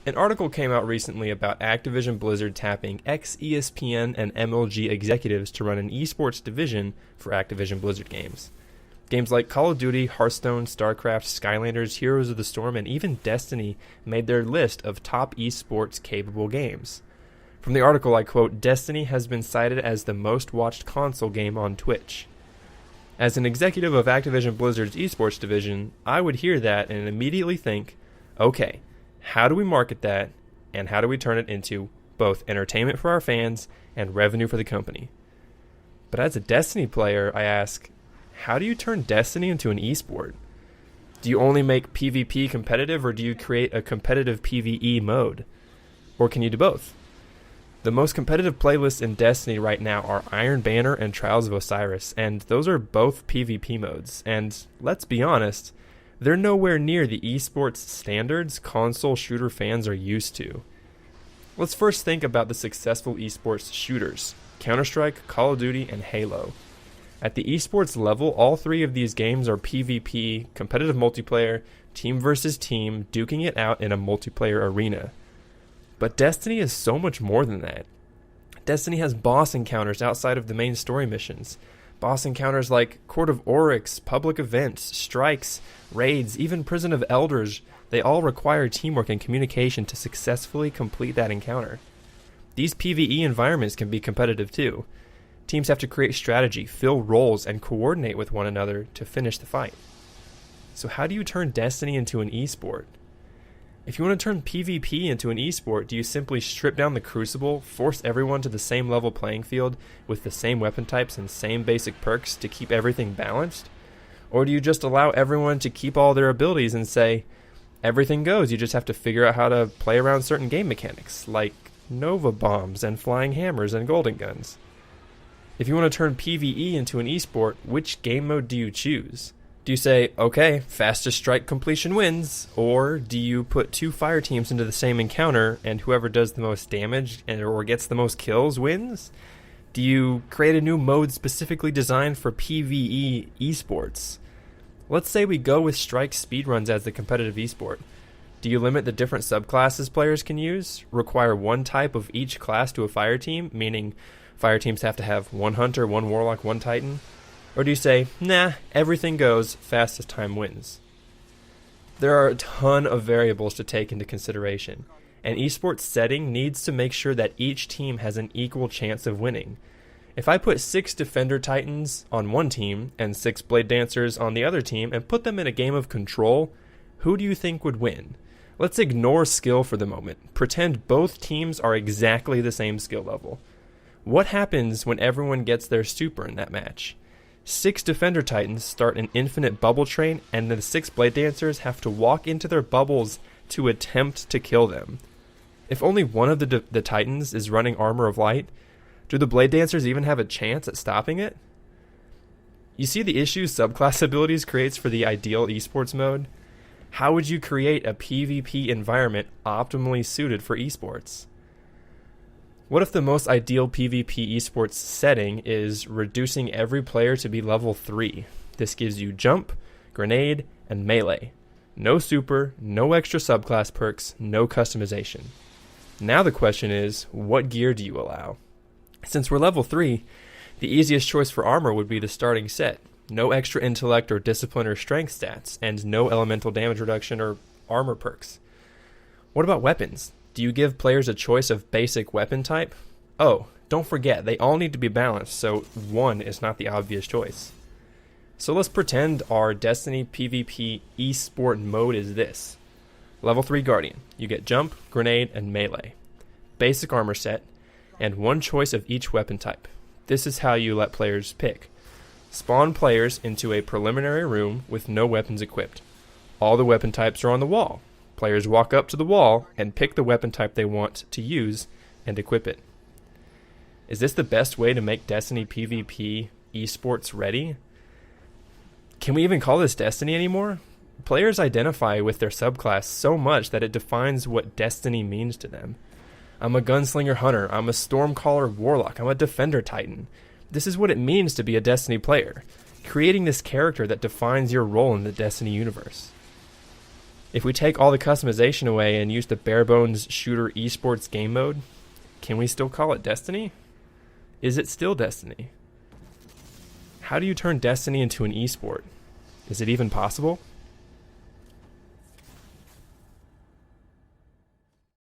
An article came out recently about Activision Blizzard tapping ex-ESPN and MLG executives to run an eSports division for Activision Blizzard games. Games like Call of Duty, Hearthstone, StarCraft, Skylanders, Heroes of the Storm, and even Destiny made their list of top eSports capable games. From the article, I quote, "Destiny has been cited as the most watched console game on Twitch." As an executive of Activision Blizzard's eSports division, I would hear that and immediately think, okay, how do we market that, and how do we turn it into both entertainment for our fans and revenue for the company? But as a Destiny player, I ask, how do you turn Destiny into an esport? Do you only make PvP competitive, or do you create a competitive PvE mode? Or can you do both? The most competitive playlists in Destiny right now are Iron Banner and Trials of Osiris, and those are both PvP modes, and let's be honest, they're nowhere near the esports standards console shooter fans are used to. Let's first think about the successful esports shooters: Counter-Strike, Call of Duty, and Halo. At the esports level, all three of these games are PvP, competitive multiplayer, team versus team, duking it out in a multiplayer arena. But Destiny is so much more than that. Destiny has boss encounters outside of the main story missions. Boss encounters like Court of Oryx, public events, strikes, raids, even Prison of Elders, they all require teamwork and communication to successfully complete that encounter. These PvE environments can be competitive too. Teams have to create strategy, fill roles, and coordinate with one another to finish the fight. So how do you turn Destiny into an esport? If you want to turn PvP into an esport, do you simply strip down the Crucible, force everyone to the same level playing field with the same weapon types and same basic perks to keep everything balanced? Or do you just allow everyone to keep all their abilities and say, everything goes, you just have to figure out how to play around certain game mechanics, like Nova Bombs and Flying Hammers and Golden Guns? If you want to turn PvE into an esport, which game mode do you choose? Do you say, okay, fastest strike completion wins, or do you put two fire teams into the same encounter and whoever does the most damage or gets the most kills wins? Do you create a new mode specifically designed for PvE esports? Let's say we go with strike speedruns as the competitive esport. Do you limit the different subclasses players can use? Require one type of each class to a fire team, meaning fire teams have to have one hunter, one warlock, one titan? Or do you say, nah, everything goes, fastest time wins? There are a ton of variables to take into consideration. An esports setting needs to make sure that each team has an equal chance of winning. If I put 6 Defender Titans on one team and 6 Blade Dancers on the other team and put them in a game of Control, who do you think would win? Let's ignore skill for the moment. Pretend both teams are exactly the same skill level. What happens when everyone gets their super in that match? 6 Defender Titans start an infinite bubble train, and the 6 Blade Dancers have to walk into their bubbles to attempt to kill them. If only one of the Titans is running Armor of Light, do the Blade Dancers even have a chance at stopping it? You see the issues subclass abilities creates for the ideal esports mode? How would you create a PvP environment optimally suited for esports? What if the most ideal PvP esports setting is reducing every player to be level 3? This gives you jump, grenade, and melee. No super, no extra subclass perks, no customization. Now the question is, what gear do you allow? Since we're level 3, the easiest choice for armor would be the starting set. No extra intellect or discipline or strength stats, and no elemental damage reduction or armor perks. What about weapons? Do you give players a choice of basic weapon type? Oh, don't forget, they all need to be balanced, so one is not the obvious choice. So let's pretend our Destiny PvP esport mode is this. Level 3 Guardian. You get jump, grenade, and melee. Basic armor set, and one choice of each weapon type. This is how you let players pick. Spawn players into a preliminary room with no weapons equipped. All the weapon types are on the wall. Players walk up to the wall and pick the weapon type they want to use and equip it. Is this the best way to make Destiny PvP esports ready? Can we even call this Destiny anymore? Players identify with their subclass so much that it defines what Destiny means to them. I'm a gunslinger hunter, I'm a stormcaller warlock, I'm a defender titan. This is what it means to be a Destiny player, creating this character that defines your role in the Destiny universe. If we take all the customization away and use the bare bones shooter eSports game mode, can we still call it Destiny? Is it still Destiny? How do you turn Destiny into an esport? Is it even possible?